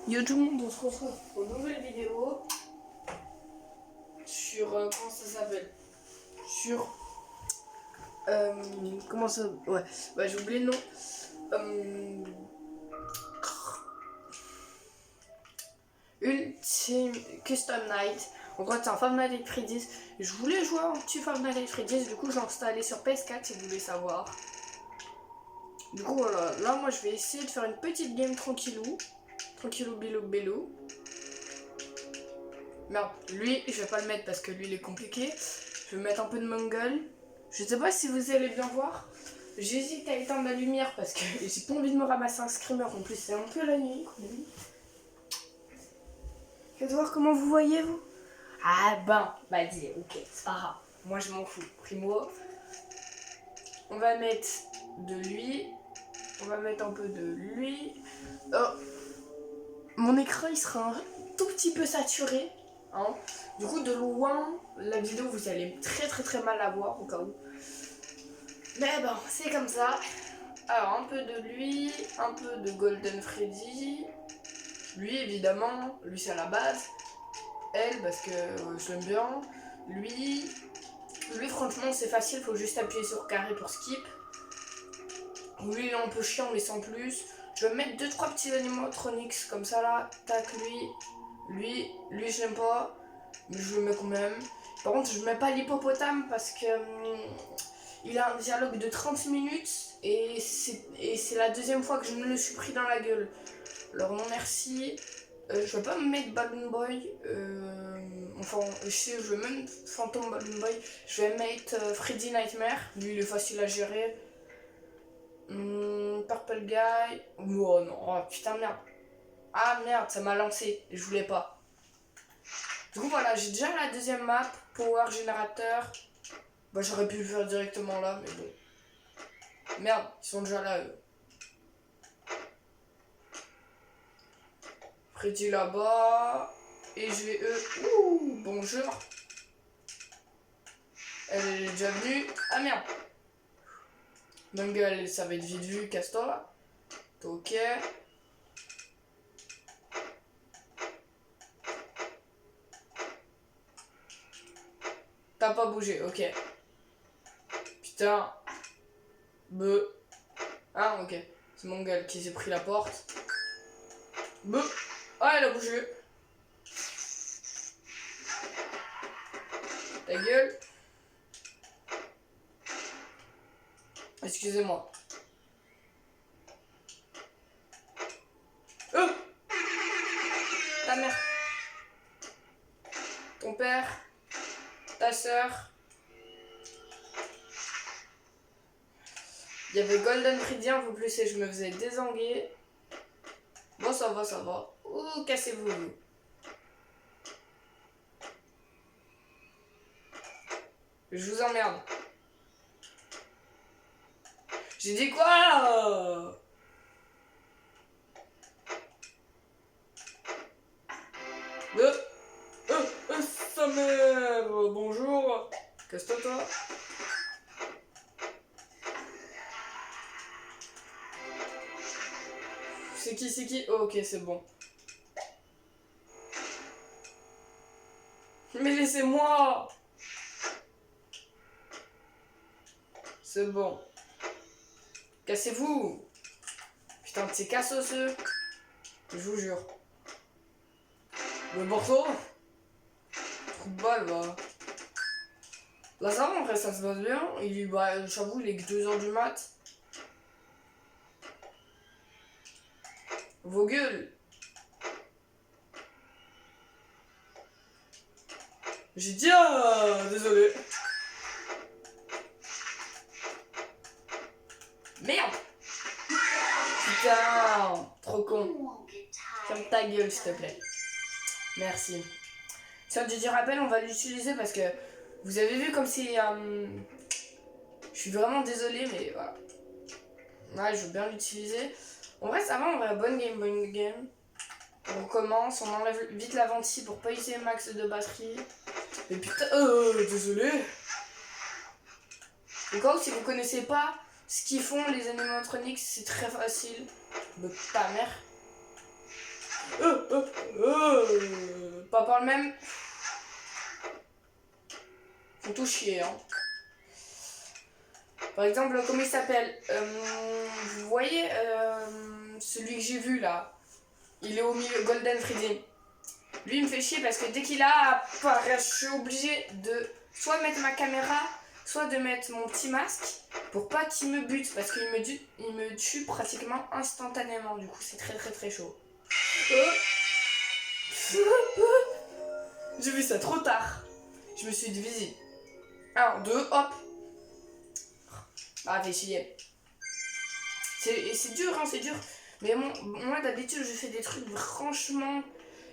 Yo tout le monde, on se retrouve pour une nouvelle vidéo sur comment ça s'appelle, sur comment ça, ouais j'ai oublié le nom, Ultimate Custom Night. En gros c'est un Five Nights at Freddy's. Je voulais jouer un petit Five Nights at Freddy's, du coup j'ai installé sur PS4 si vous voulez savoir. Du coup voilà, là moi je vais essayer de faire une petite game tranquillou bilou. Merde, lui, je vais pas le mettre parce que lui, il est compliqué. Je vais mettre un peu de Mongol. Je sais pas si vous allez bien voir. J'hésite à éteindre la lumière parce que j'ai pas envie de me ramasser un screamer. En plus, c'est un peu la nuit. Faites voir comment vous voyez, vous. Ah ben, vas-y, ok, c'est pas grave. Moi, je m'en fous. Primo. On va mettre de lui. On va mettre un peu de lui. Oh. Mon écran, il sera un tout petit peu saturé. Hein. Du coup de loin la vidéo vous allez très mal la voir au cas où, mais bon c'est comme ça. Alors un peu de lui, un peu de Golden Freddy, lui évidemment, lui c'est à la base, elle parce que je l'aime bien, lui franchement c'est facile, faut juste appuyer sur carré pour skip. Lui il est un peu chiant mais sans plus. Je vais mettre 2-3 petits animatronics comme ça là, tac lui je l'aime pas. Mais je le mets quand même. Par contre, je mets pas l'hippopotame parce que il a un dialogue de 30 minutes et c'est la deuxième fois que je me le suis pris dans la gueule. Alors non merci. Je vais pas me mettre Balloon Boy. Enfin, je vais même Phantom Balloon Boy. Je vais mettre Freddy Nightmare. Lui, il est facile à gérer. Purple Guy. Oh non, oh, putain merde. Ah merde, ça m'a lancé. Je voulais pas. Du coup voilà, j'ai déjà la deuxième map, Power Générateur. Bah j'aurais pu le faire directement là, mais bon. Merde, ils sont déjà là eux. Freddy là-bas. Et je vais eux. Ouh, bonjour. Elle est déjà venue. Ah merde. Bungle, ça va être vite vu, casse-toi. Ok. T'as pas bougé, ok. Putain. Beuh. Ah, ok. C'est mon gars qui s'est pris la porte. Beuh. Ah, elle a bougé. Ta gueule. Excusez-moi. Oh, ta mère. Ton père. Ta soeur. Il y avait Golden Freddy un peu plus et je me faisais désanguer. Bon, ça va. Ouh, cassez-vous. Je vous emmerde. J'ai dit quoi? Sa mère. Bonjour. Casse-toi, toi. C'est qui? Oh, ok, c'est bon. Mais laissez-moi. C'est bon. Cassez-vous. Putain de ces cassos eux. Je vous jure. Le morceau. Trou de balle va. Là ça va en vrai, ça se passe bien. J'avoue il est que 2h du mat. Vos gueules. J'ai dit désolé. Merde. Putain, trop con. Ferme ta gueule s'il te plaît. Merci. Sur DJ Rappel, on va l'utiliser parce que vous avez vu comme c'est... je suis vraiment désolé mais voilà. Ouais, je veux bien l'utiliser. En vrai ça va, on va bonne game. On recommence, on enlève vite la ventille pour pas user max de batterie. Mais putain, désolé. Au cas où si vous connaissez pas ce qu'ils font les animatronics, c'est très facile. De ta mère. Pas par le même. Faut tout chier, hein. Par exemple, comment il s'appelle vous voyez celui que j'ai vu là. Il est au milieu, Golden Freddy. Lui, il me fait chier parce que dès qu'il a apparaît, je suis obligée de soit mettre ma caméra, soit de mettre mon petit masque pour pas qu'il me bute parce qu'il me tue pratiquement instantanément. Du coup, c'est très très très chaud. J'ai vu ça trop tard. Je me suis divisé. 1, 2, hop. Ah, fait chier. C'est dur, hein, c'est dur. Mais moi, d'habitude, je fais des trucs franchement.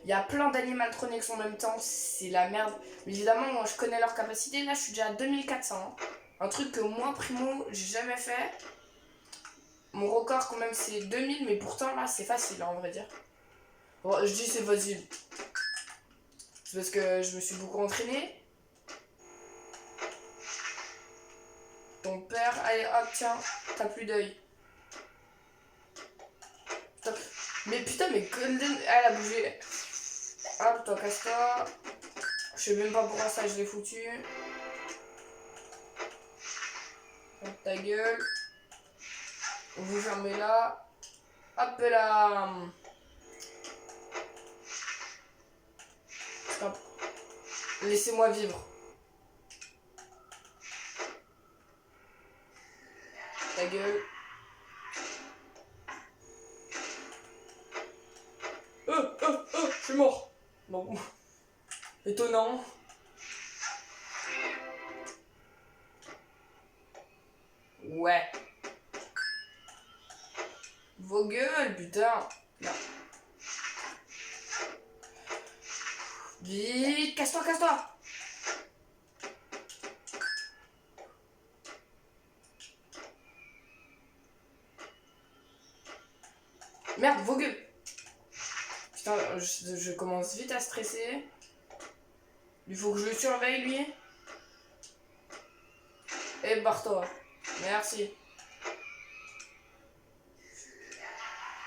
Il y a plein d'animatronics en même temps, c'est la merde. Mais évidemment, moi, je connais leur capacité. Là, je suis déjà à 2400. Hein. Un truc que moi, primo, j'ai jamais fait. Mon record, quand même, c'est 2000, mais pourtant, là, c'est facile, hein, on va dire. Bon, je dis c'est facile. C'est parce que je me suis beaucoup entraîné. Ton père, allez, hop, tiens, t'as plus d'œil. Mais putain, mais Golden, elle a bougé. Hop, toi, casse-toi. Je sais même pas pourquoi ça, je l'ai foutu. Hop, ta gueule. Vous fermez là. Hop là. Stop. Laissez-moi vivre. Ta gueule. Je suis mort. Bon. Étonnant. Ouais. Vos gueules, putain. Non. Vite, casse-toi, casse-toi. Merde, vos gueules. Putain, je commence vite à stresser. Il faut que je le surveille, lui. Et barre-toi. Merci.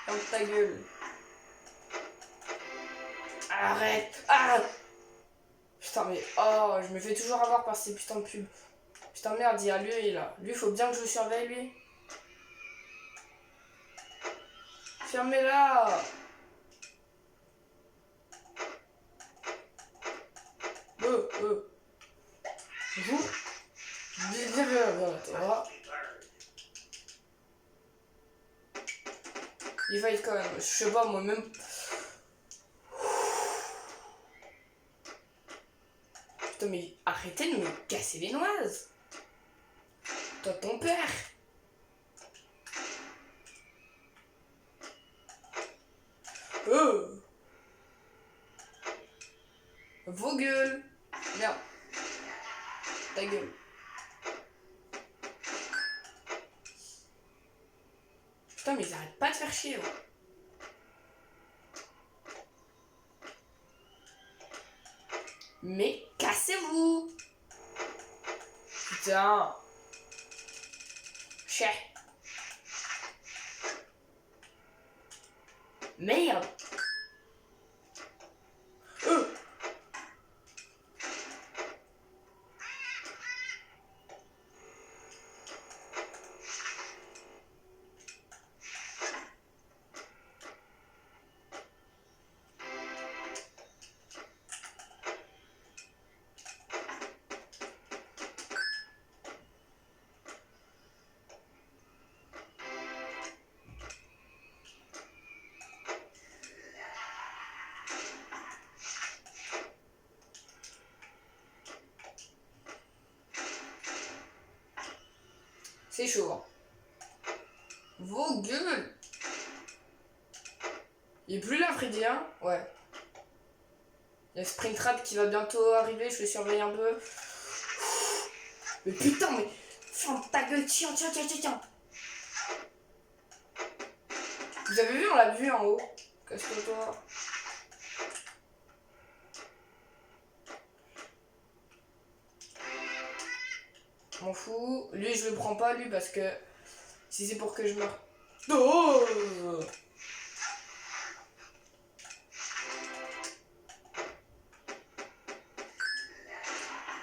Ferme ta gueule. Arrête. Ah. Putain, mais oh, je me fais toujours avoir par ces putains de pubs. Putain, merde, il y a lui, là. Lui, faut bien que je le surveille, lui. Fermez-la. Vous. Il va être quand même. Je sais pas, moi-même. Putain, mais arrêtez de me casser les noises. Toi, ton père. Vos gueules. Merde. Ta gueule. Putain, mais ils arrêtent pas de faire chier. Ouais. Mais cassez-vous. Putain. Chais. Merde. C'est chaud. Hein. Vos gueules. Il est plus là, Freddy, hein? Ouais. Il y a Springtrap qui va bientôt arriver, je le surveille un peu. Mais putain, mais ferme ta gueule, tiens. Vous avez vu, on l'a vu en haut. Casse-toi, toi. M'en fous. Lui, je le prends pas, lui, parce que si c'est pour que je meure. Oh!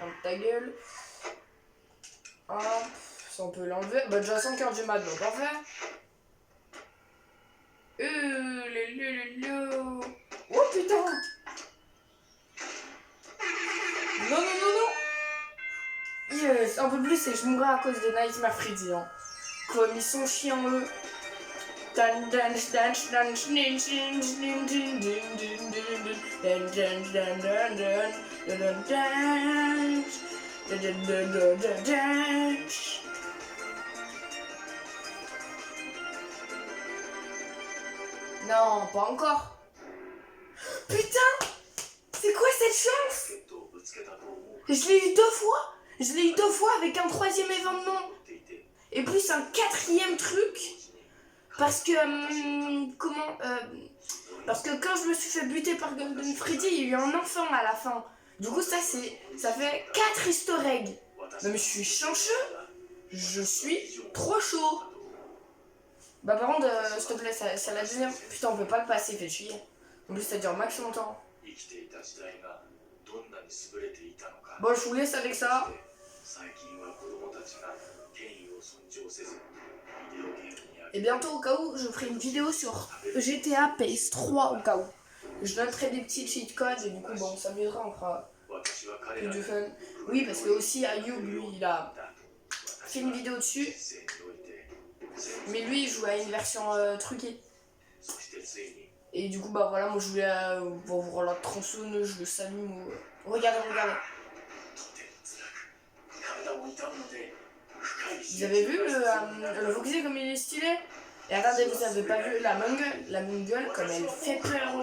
ferme ta gueule. Hop, ça on peut l'enlever. Bah déjà 5h du mat, donc parfait. Oh putain. Non, non, non, non. Yes, un peu plus et je mourrai à cause de Nightmare Freddy. Hein. Comme ils sont chiants eux. Non, pas encore. Putain, c'est quoi cette chance? Je l'ai eu 2 fois. Je l'ai eu 2 fois avec un 3e événement. Et plus un 4e truc. Parce que, parce que quand je me suis fait buter par Golden Freddy, il y a eu un enfant à la fin. Du coup, ça fait 4 easter eggs. Non mais je suis chanceux. Je suis trop chaud. Bah par contre, s'il te plaît, ça la deuxième. Putain, on peut pas le passer, fait chier. En plus, ça dure max longtemps. Bon, je vous laisse avec ça. Et bientôt, au cas où, je ferai une vidéo sur GTA PS3 au cas où. Je donnerai des petits cheat codes et du coup, bon, on s'amusera, on fera plus de fun. Oui, parce que aussi, Ayub, lui, il a fait une vidéo dessus. Mais lui, il joue à une version truquée. Et du coup, bah voilà, moi je voulais voir la tronçonneuse, je le salue. Regardez, regardez. Vous avez vu le Voxy comme il est stylé? Et regardez, vous avez pas vu la Mongol? La Mongol, comme elle fait peur.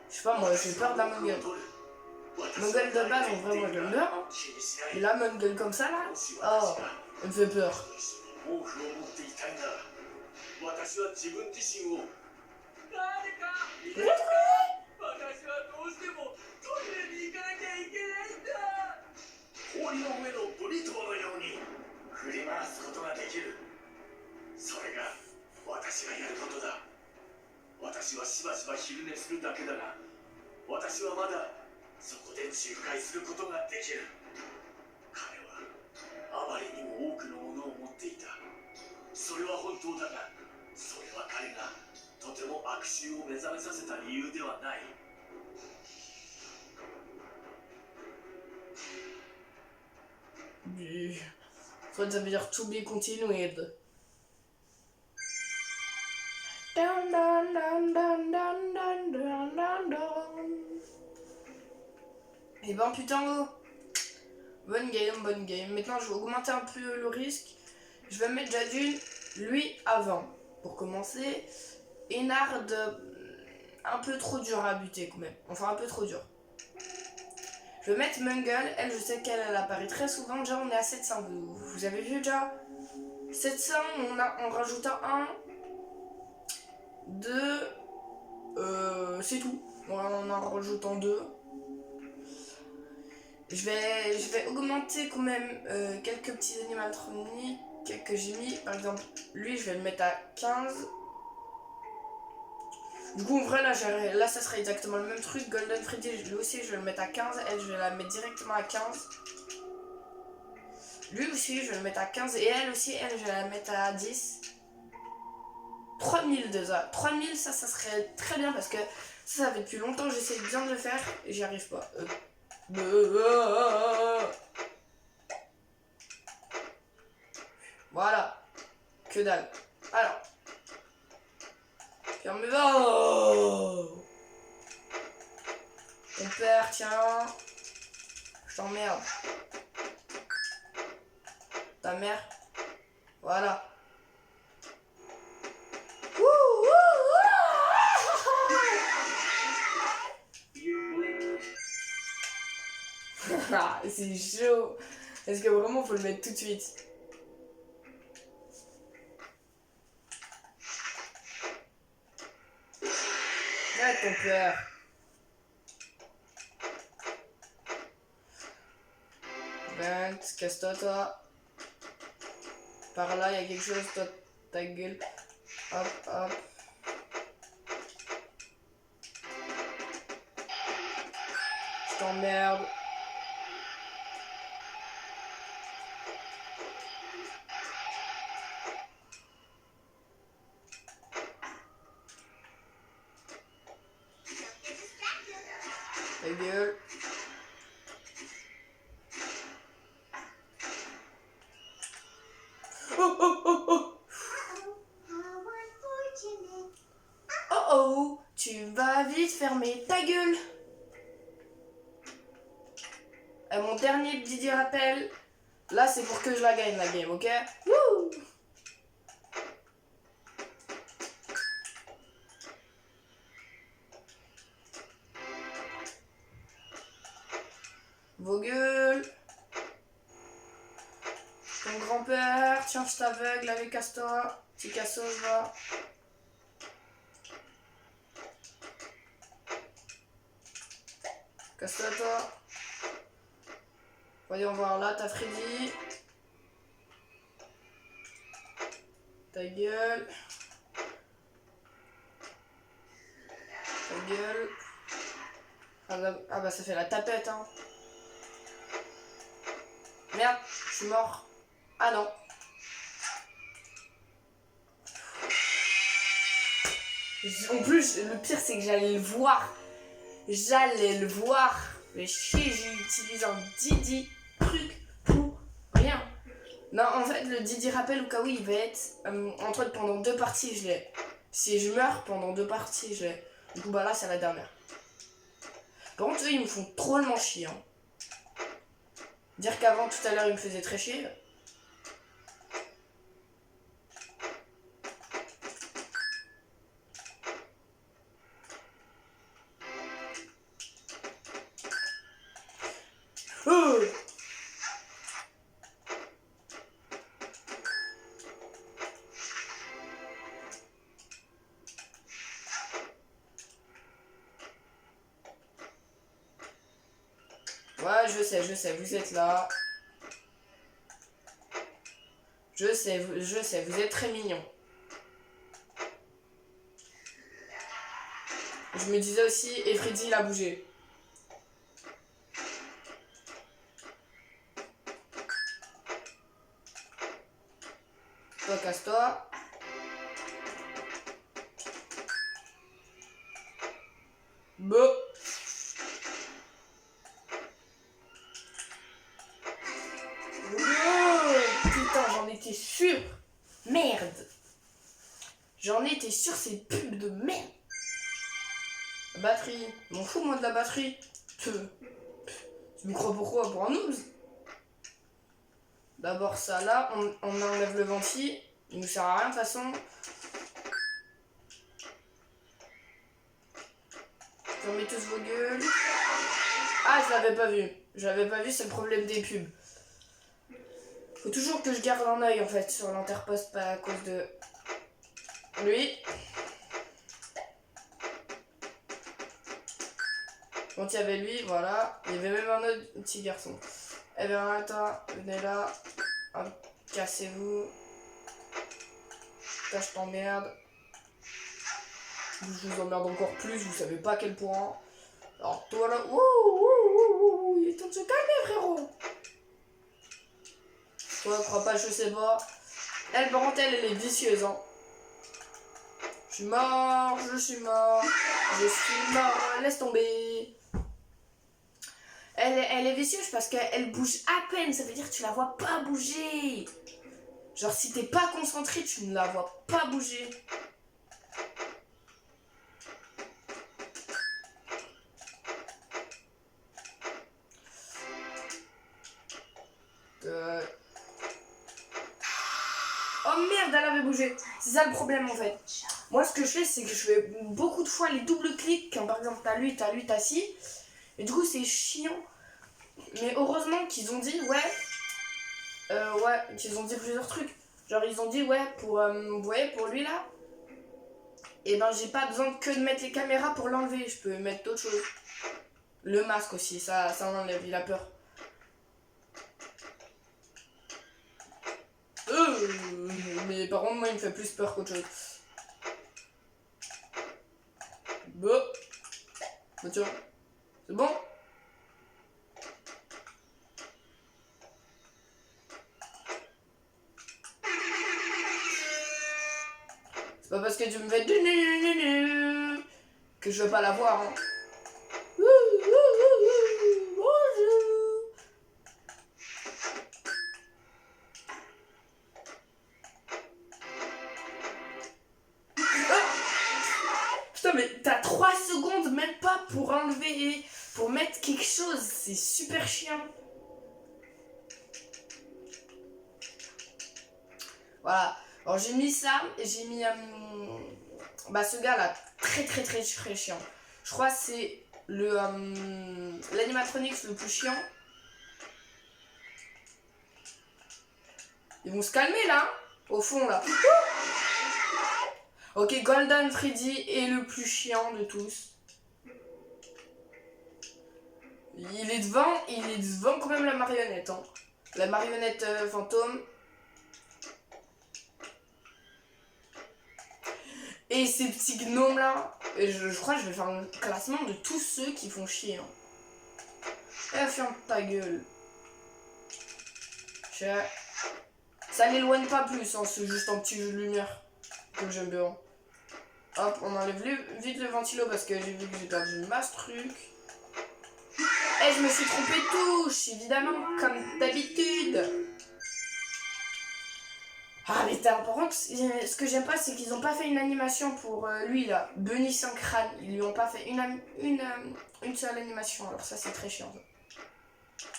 Je sais pas, moi j'ai peur de la Mongol. Mongol de base, en vrai, moi j'aime bien. Hein. Mais la Mongol comme ça là, oh, elle me fait peur. Soit ça veut dire to be continued. Et ben putain, bonne game, bonne game. Maintenant je vais augmenter un peu le risque. Je vais mettre déjà d'une, lui avant. Pour commencer, Enard un peu trop dur à buter quand même. Enfin un peu trop dur. Je vais mettre Mongol, elle je sais qu'elle apparaît très souvent, déjà on est à 700, vous avez vu déjà 700, on rajoute un 2, c'est tout, on en rajoute en 2. Je vais augmenter quand même quelques petits animatroniques que j'ai mis, par exemple lui je vais le mettre à 15. Du coup en vrai là ça serait exactement le même truc. Golden Freddy lui aussi je vais le mettre à 15, elle je vais la mettre directement à 15. Lui aussi je vais le mettre à 15 et elle aussi je vais la mettre à 10. 3000 déjà. 3000 ça serait très bien parce que ça fait depuis longtemps que j'essaie bien de le faire et j'y arrive pas. Voilà. Que dalle. Alors. Ferme-la. Ton père, tiens. Je t'emmerde. Ta mère. Voilà. C'est chaud. Est-ce que vraiment faut le mettre tout de suite? Ah, ton père. Ben, casse-toi, toi. Par là, il y a quelque chose, toi, ta gueule. Hop, hop. Je t'emmerde. Ta gueule. Oh oh oh oh. Oh oh, tu vas vite fermer ta gueule. Mon dernier Didier rappel. Là, c'est pour que je la gagne, la game, ok? Wouh! Vos gueules. Ton grand-père, tiens, je t'aveugle avec casse-toi. Petit cassos, va. Casse-toi, toi. Voyons voir, là, t'as Freddy. Ta gueule. Ta gueule. Ah bah ça fait la tapette, hein. Merde, je suis mort. Ah non. En plus, le pire c'est que j'allais le voir. Mais chier, j'utilise un Didi truc pour rien. Non, en fait, le Didi rappel au cas où il va être entre autres pendant 2 parties, je l'ai. Si je meurs pendant 2 parties, je l'ai. Du coup, bah là, c'est la dernière. Par contre, eux, ils me font drôlement chier. Hein. Dire qu'avant, tout à l'heure, ils me faisaient très chier. Oh! Ouais, je sais, vous êtes là. Je sais, vous êtes très mignons. Je me disais aussi, et Freddy, il a bougé. Toi, casse-toi. Bon. Putain, j'en étais sûr. Merde. J'en étais sûr, ces pubs de merde. Batterie. M'en fous, moi, de la batterie. Tu me crois pourquoi? Pour un noobs. D'abord, ça, là, on enlève le venti. Il nous sert à rien, de toute façon. Fermez tous vos gueules. Ah, je l'avais pas vu. Je l'avais pas vu, c'est le problème des pubs. Faut toujours que je garde un œil en fait sur l'interpost, pas à cause de lui. Quand il y avait lui, voilà. Il y avait même un autre petit garçon. Eh bien, attends, venez là. Cassez-vous. Là, je t'emmerde. Je vous emmerde encore plus, vous savez pas à quel point. Alors, toi là. Ouh, il est temps de se calmer, frérot. Toi, crois pas, je sais pas. Elle, par contre, elle est vicieuse, hein. Je suis mort, laisse tomber. Elle est vicieuse parce qu'elle bouge à peine, ça veut dire que tu la vois pas bouger. Genre, si t'es pas concentré, tu ne la vois pas bouger. Oh merde, elle avait bougé. C'est ça le problème en fait. Moi, ce que je fais, c'est que je fais beaucoup de fois les doubles clics. Quand par exemple, t'as ci. Et du coup, c'est chiant. Mais heureusement qu'ils ont dit, qu'ils ont dit plusieurs trucs. Genre, ils ont dit, vous voyez, pour lui là, et ben, j'ai pas besoin que de mettre les caméras pour l'enlever. Je peux mettre d'autres choses. Le masque aussi, ça l'enlève, il a peur. Mais par contre, moi, il me fait plus peur qu'autre chose. Bah tiens, c'est bon? C'est pas parce que tu me fais que je veux pas la voir, hein. Putain, mais t'as 3 secondes même pas pour enlever, pour mettre quelque chose. C'est super chiant. Voilà. Alors j'ai mis ça et j'ai mis bah ce gars là très très très très chiant. Je crois que c'est le l'animatronics le plus chiant. Ils vont se calmer là, au fond là. Ok, Golden Freddy est le plus chiant de tous. Il est devant quand même la marionnette. Hein. La marionnette fantôme. Et ces petits gnomes là. Et je crois que je vais faire un classement de tous ceux qui font chier. Hein. Eh, ferme ta gueule. Ça l'éloigne pas plus, hein, c'est juste un petit jeu de lumière que j'aime bien. Hop, on enlève vite le ventilo parce que j'ai vu que j'ai perdu une masse truc. Eh, je me suis trompé de touche, évidemment, comme d'habitude. Ah, mais par contre, ce que j'aime pas, c'est qu'ils ont pas fait une animation pour lui là, Bunny sans crâne. Ils lui ont pas fait une seule animation, alors ça c'est très chiant.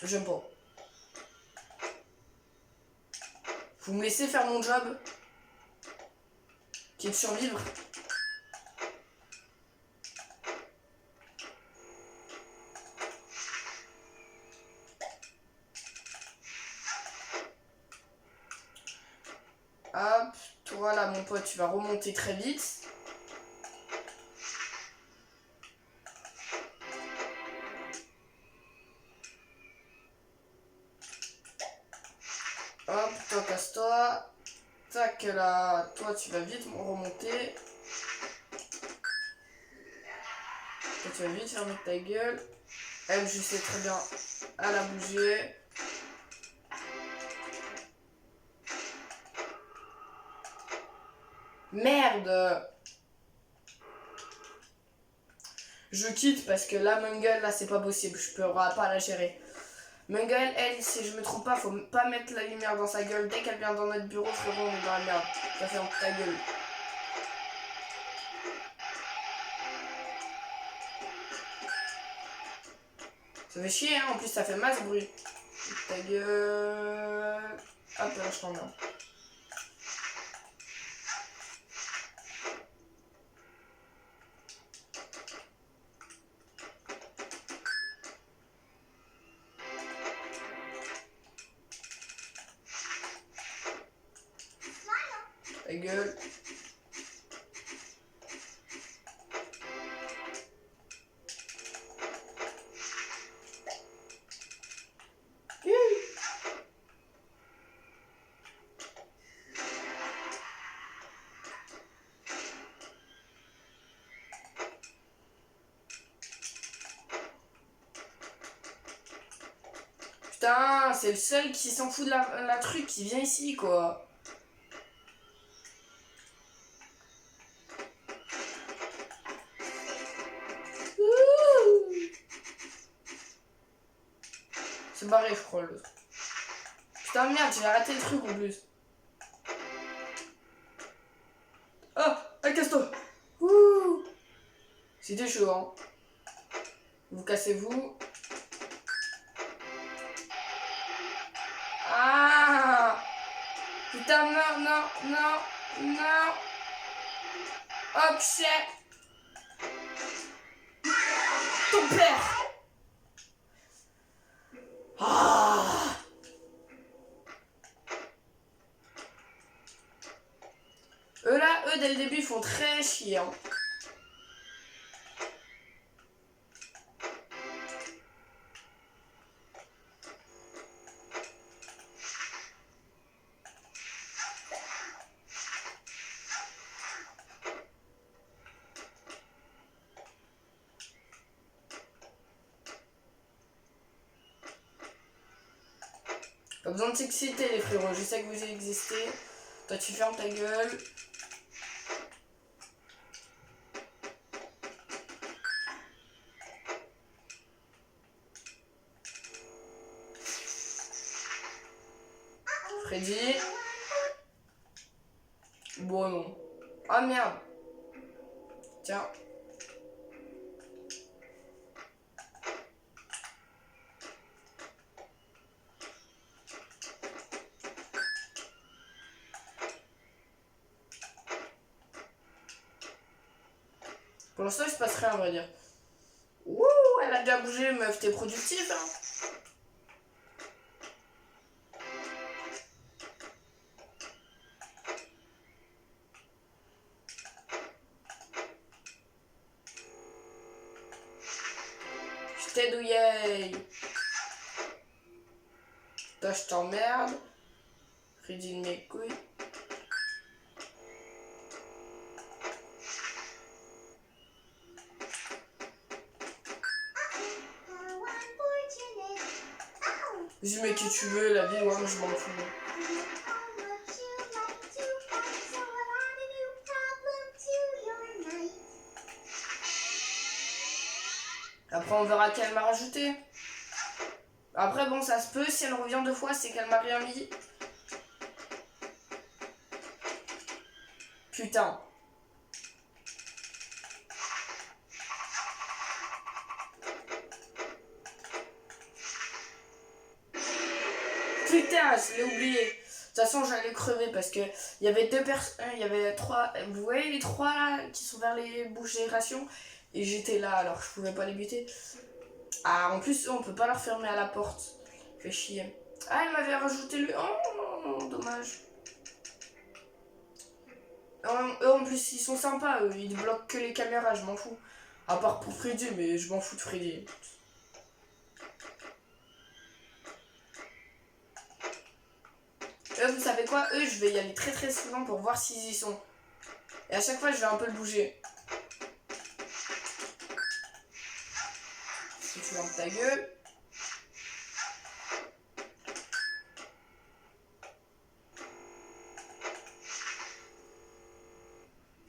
J'aime pas. Vous me laissez faire mon job, qui est de survivre. Hop, toi là mon pote, tu vas remonter très vite. Hop, toi casse-toi. Tac là, toi tu vas vite remonter. Toi tu vas vite fermer ta gueule. Elle, je sais très bien, elle a bougé. Merde! Je quitte parce que là, Mungle, là, c'est pas possible. Je pourrai pas la gérer. Mungle, elle, si je me trompe pas, faut pas mettre la lumière dans sa gueule. Dès qu'elle vient dans notre bureau, frérot, on est dans la merde. Ça fait ta gueule. Ça fait chier, hein. En plus, ça fait masse bruit. Ta gueule. Hop, là, je t'emmerde. Ta gueule. Putain, c'est le seul qui s'en fout de la truc qui vient ici, quoi. C'est barré, je crois, l'autre. Putain, merde, j'ai arrêté le truc en plus. Ah, casse-toi. Ouh. C'était chaud, hein. Vous cassez-vous. Ah. Putain, non, non, non, non. Hop, shit. Ton père. Ah. Eux là, eux dès le début, ils font très chier. Hein. Pas besoin de s'exciter les frérots, je sais que vous existez. Toi tu fermes ta gueule. Freddy. Bon non. Ah merde. Tiens. Pour l'instant, il se passe rien, à vrai dire. Ouh, elle a déjà bougé, meuf, t'es productive, hein. Je t'aide, ouillé. Toi, je t'emmerde. Freddy de mes couilles. Dis mais qui tu veux, la vie, ouais, moi je m'en fous. Après on verra qu'elle m'a rajouté. Après bon ça se peut, si elle revient 2 fois c'est qu'elle m'a rien mis. Putain. Putain, je l'ai oublié. De toute façon, j'allais crever parce que il y avait 2 personnes, il y avait 3. Vous voyez les 3 là qui sont vers les bouches d'aération et j'étais là alors je pouvais pas les buter. Ah, en plus, on peut pas leur fermer à la porte. Fait chier. Ah, elle m'avait rajouté lui. Oh, dommage. Eux en plus, ils sont sympas. Eux. Ils bloquent que les caméras, je m'en fous. À part pour Freddy, mais je m'en fous de Freddy. Vous savez quoi? Eux, je vais y aller très très souvent pour voir s'ils y sont. Et à chaque fois, je vais un peu le bouger. Si tu fermes ta gueule.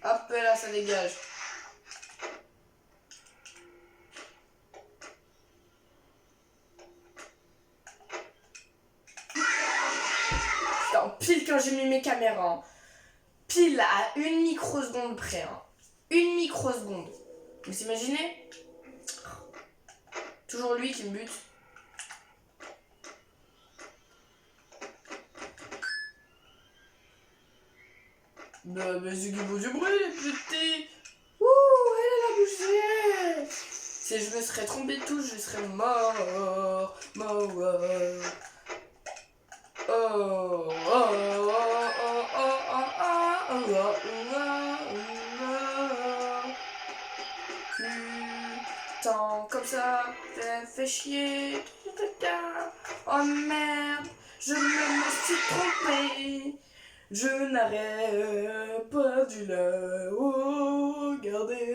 Hop là, ça dégage. Putain, pile quand j'ai mis mes caméras. Hein. Pile à 1 microseconde près. Hein. 1 microseconde. Vous imaginez? Toujours lui qui me bute. Bah, vas-y, du bruit, putain. Ouh, elle a bougé. Si je me serais trompé de touche, je serais mort. Mort. Oh, oh, oh, oh, oh, oh, putain, comme ça, fait chier. Oh merde, je me suis trompé. Je n'aurais pas dû la regarder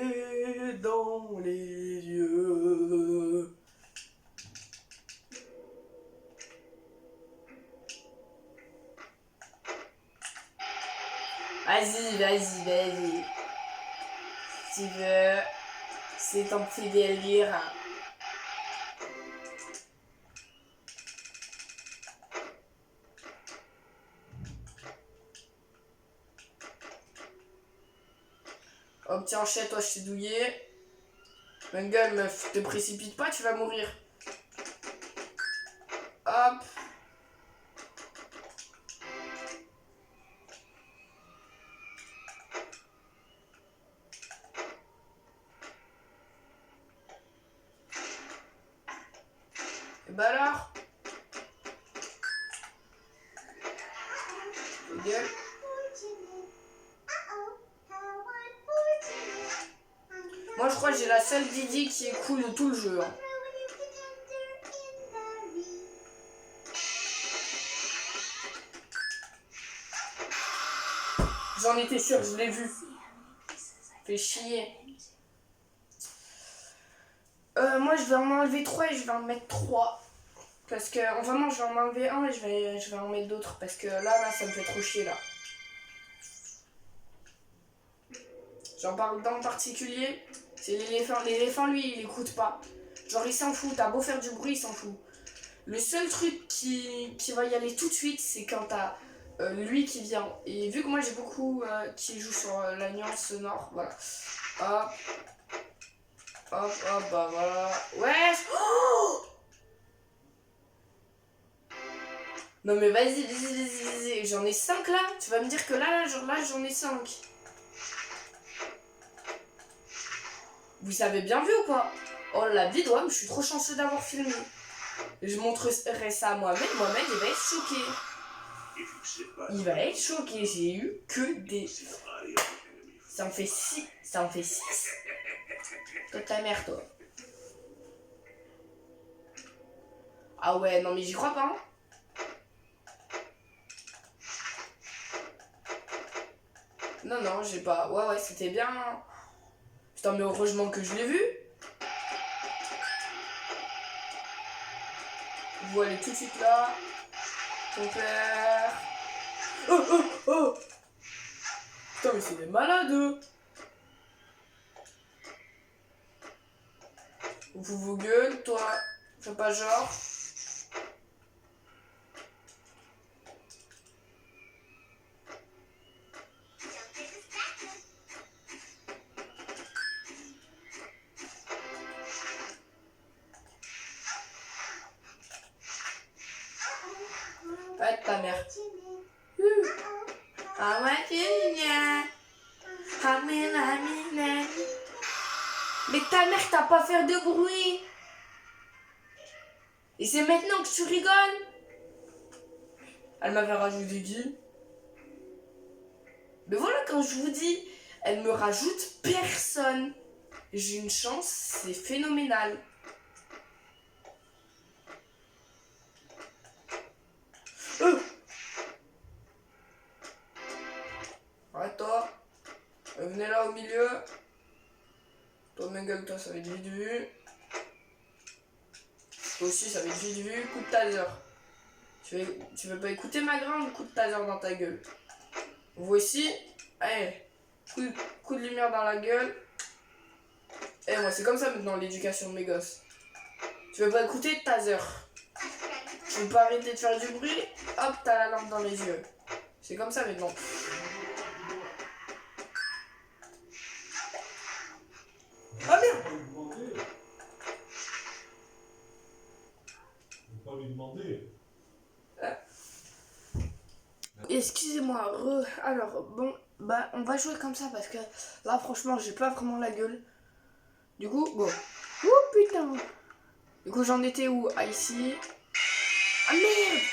dans les yeux. Vas-y, vas-y, vas-y. Si tu veux, c'est ton petit délire. Hop, tiens, chez toi, je t'ai douillé. Gueule, meuf, te précipite pas, tu vas mourir. Hop. Et bah alors gueule. Moi je crois que j'ai la seule Didi qui est cool de tout le jeu. Hein. J'en étais sûre, je l'ai vu. Fait chier. Moi je vais en enlever 3 et je vais en mettre 3. Parce que vraiment je vais en enlever un et je vais en mettre d'autres. Parce que là ça me fait trop chier là. J'en parle d'un particulier, c'est l'éléphant. L'éléphant, lui, il écoute pas. Genre, il s'en fout. T'as beau faire du bruit, il s'en fout. Le seul truc qui va y aller tout de suite, c'est quand t'as lui qui vient. Et vu que moi, j'ai beaucoup qui joue sur la nuance sonore, voilà. Hop. Hop, hop, bah voilà. Ouais. Oh non, mais vas-y, vas-y. J'en ai 5 là. Tu vas me dire que là, j'en ai 5. Vous avez bien vu ou pas? Oh la bide, ouais, mais je suis trop chanceux d'avoir filmé. Je montrerai ça à Mohamed, Mohamed il va être choqué. Il va être choqué, j'ai eu que des... Ça en fait 6. Ça en fait 6. Toi ta mère, toi. Ah ouais, non mais j'y crois pas. Hein. Non, non, j'ai pas... Ouais, c'était bien. Putain, mais heureusement que je l'ai vu. Vous allez tout de suite là. Ton père... Oh, oh, oh. Putain, mais c'est des malades, eux. Vous gueule, toi. Fais pas genre. Ouais, ta mère. Ah mais ta mère t'as pas faire de bruit. Et c'est maintenant que tu rigoles. Elle m'avait rajouté qui? Mais voilà, quand je vous dis, elle me rajoute personne. J'ai une chance, c'est phénoménal. Ouais, toi, venez là au milieu. Toi, Mengel, toi, ça va être vite vu. Toi aussi, ça va être vite vu. Coup de taser. Tu veux pas écouter ma grande? Coup de taser dans ta gueule. Vous aussi, allez, coup de lumière dans la gueule. Et moi, c'est comme ça maintenant l'éducation de mes gosses. Tu veux pas écouter? Taser. Tu veux pas arrêter de faire du bruit? Hop, t'as la lampe dans les yeux. C'est comme ça maintenant. Ah merde! Pas lui demander. Excusez-moi, alors bon, bah on va jouer comme ça parce que là franchement j'ai pas vraiment la gueule. Du coup, bon. Oh putain! Du coup j'en étais où? Ah ici. Ah merde!